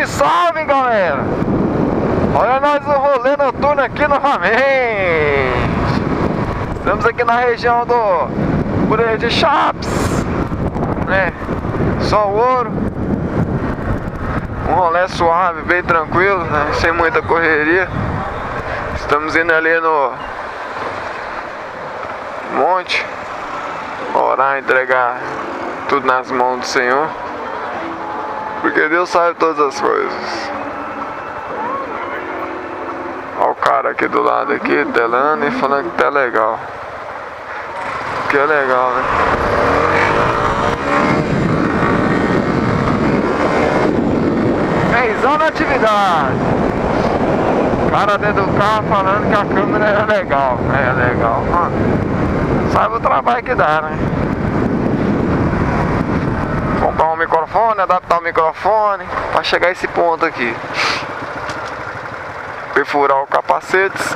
Salve, salve, galera! Olha nós no rolê noturno aqui novamente. Estamos aqui na região do Bureia de Chaps, né? Só ouro. Um rolê suave, bem tranquilo, né? Sem muita correria. Estamos indo ali no monte, orar, entregar tudo nas mãos do Senhor, porque Deus sabe todas as coisas. Olha o cara aqui do lado aqui, telando e falando que tá legal. Que é legal, né? Feizão na atividade. O cara dentro do carro falando que a câmera era legal. É legal, mano. Sabe o trabalho que dá, né? Comprar um microfone, adaptar o microfone pra chegar a esse ponto aqui. Perfurar o capacete.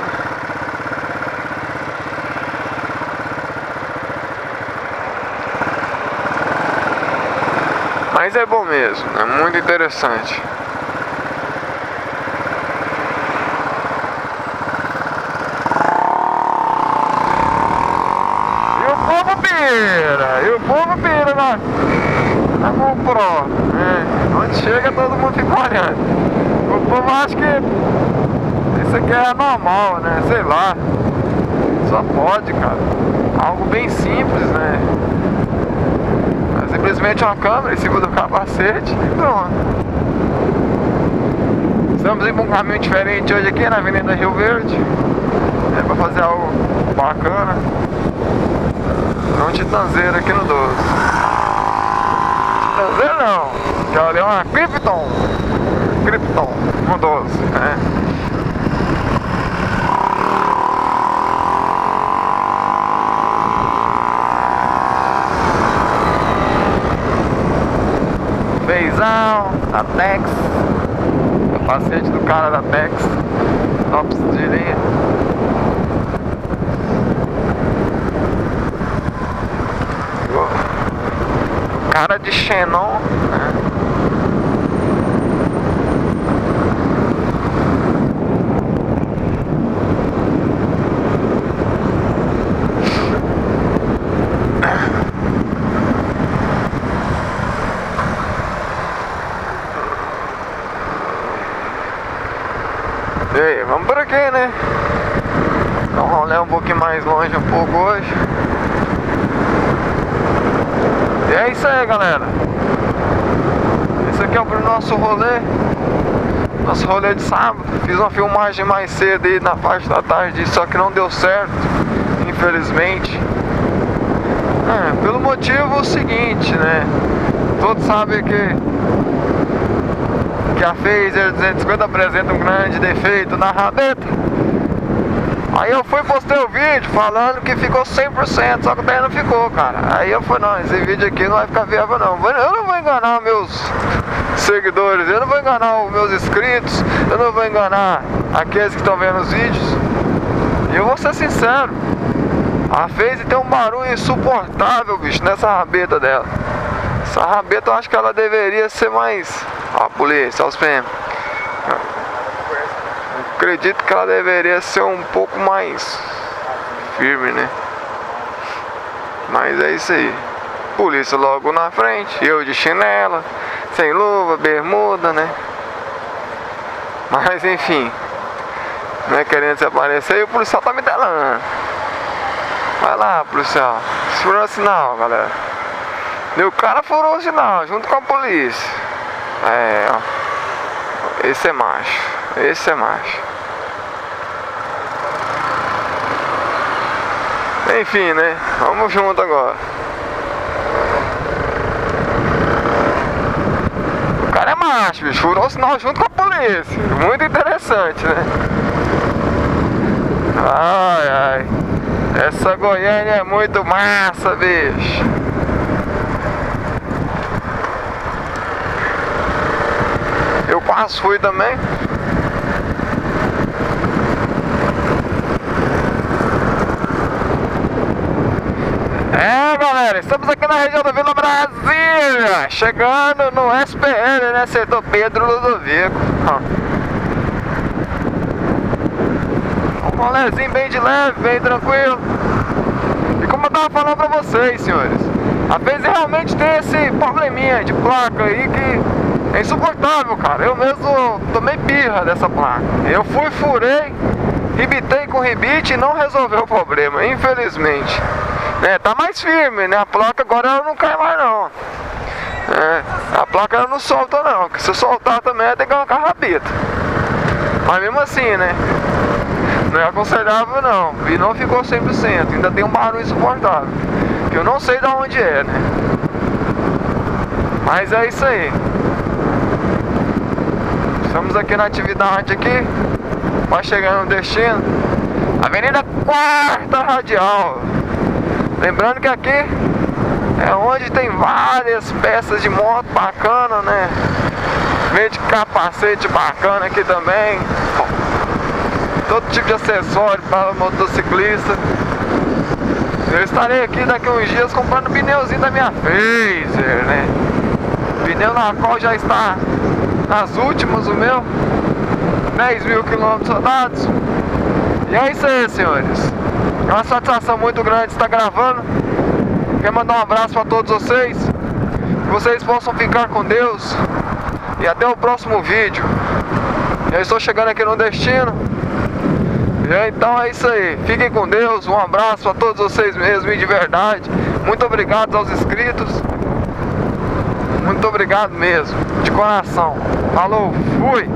Mas é bom mesmo, é muito interessante. E o povo pira na GoPro, né? Onde chega todo mundo fica olhando. O povo acha que isso aqui é normal, né? Sei lá. Só pode, cara. Algo bem simples, né? É simplesmente uma câmera em cima do capacete e pronto. Estamos indo para um caminho diferente hoje aqui na Avenida Rio Verde. É para fazer algo bacana. Um titanzeiro aqui no 12. Titanzeiro não, que ali é uma Krypton no 12, né? Feizão, da Tex, capacete do cara da Tex, tops de linha. Cara de Xenon, né? E aí, vamos por aqui, né? Então rolê um pouquinho mais longe um pouco hoje. E é isso aí, galera. Esse aqui é o nosso rolê. Nosso rolê de sábado. Fiz uma filmagem mais cedo aí na parte da tarde, só que não deu certo, infelizmente. Pelo motivo seguinte, né? Todos sabem que a Phaser 250 apresenta um grande defeito na rabeta. Aí eu fui postei o vídeo falando que ficou 100%, só que daí não ficou, cara. Aí eu falei, não, esse vídeo aqui não vai ficar viável não. Eu não vou enganar meus seguidores, eu não vou enganar os meus inscritos, eu não vou enganar aqueles que estão vendo os vídeos. E eu vou ser sincero, a Phaser tem um barulho insuportável, bicho, nessa rabeta dela. Essa rabeta eu acho que ela deveria ser mais... Ó, a polícia, ó os PM. Acredito que ela deveria ser um pouco mais firme, né? Mas é isso aí. Polícia logo na frente, eu de chinela, sem luva, bermuda, né? Mas enfim, não é querendo se aparecer e o policial tá me telando. Vai lá, policial, furou o sinal, galera. E o cara furou o sinal junto com a polícia. É, ó. Esse é macho. Esse é macho. Enfim, né? Vamos junto agora. O cara é macho, bicho. Furou o sinal junto com a polícia. Muito interessante, né? Ai, ai. Essa Goiânia é muito massa, bicho. Eu quase fui também. É, galera, estamos aqui na região da Vila Brasília, chegando no SPL, né, setor Pedro Ludovico. Um rolezinho bem de leve, bem tranquilo. E como eu tava falando pra vocês, senhores, às vezes realmente tem esse probleminha de placa aí que é insuportável, cara. Eu mesmo tomei birra dessa placa. Eu fui, furei, ribitei com ribite e não resolveu o problema, infelizmente. Tá mais firme, né? A placa agora ela não cai mais não. A placa ela não solta não, porque se soltar também tem que arrancar a rabeta. Mas mesmo assim, né? Não é aconselhável não. E não ficou 100%, ainda tem um barulho insuportável, que eu não sei de onde é, né? Mas é isso aí. Estamos aqui na atividade aqui, vai chegando no destino, Avenida 4ª Radial. Lembrando que aqui é onde tem várias peças de moto bacana, né? Vende capacete bacana aqui também. Todo tipo de acessório para motociclista. Eu estarei aqui daqui a uns dias comprando o pneuzinho da minha Phaser, né? Pneu na qual já está nas últimas, o meu 10.000 km rodados. E é isso aí, senhores. É uma satisfação muito grande estar gravando. Quero mandar um abraço para todos vocês. Que vocês possam ficar com Deus. E até o próximo vídeo. Eu estou chegando aqui no destino. E então é isso aí. Fiquem com Deus. Um abraço para todos vocês mesmo e de verdade. Muito obrigado aos inscritos. Muito obrigado mesmo. De coração. Falou, fui!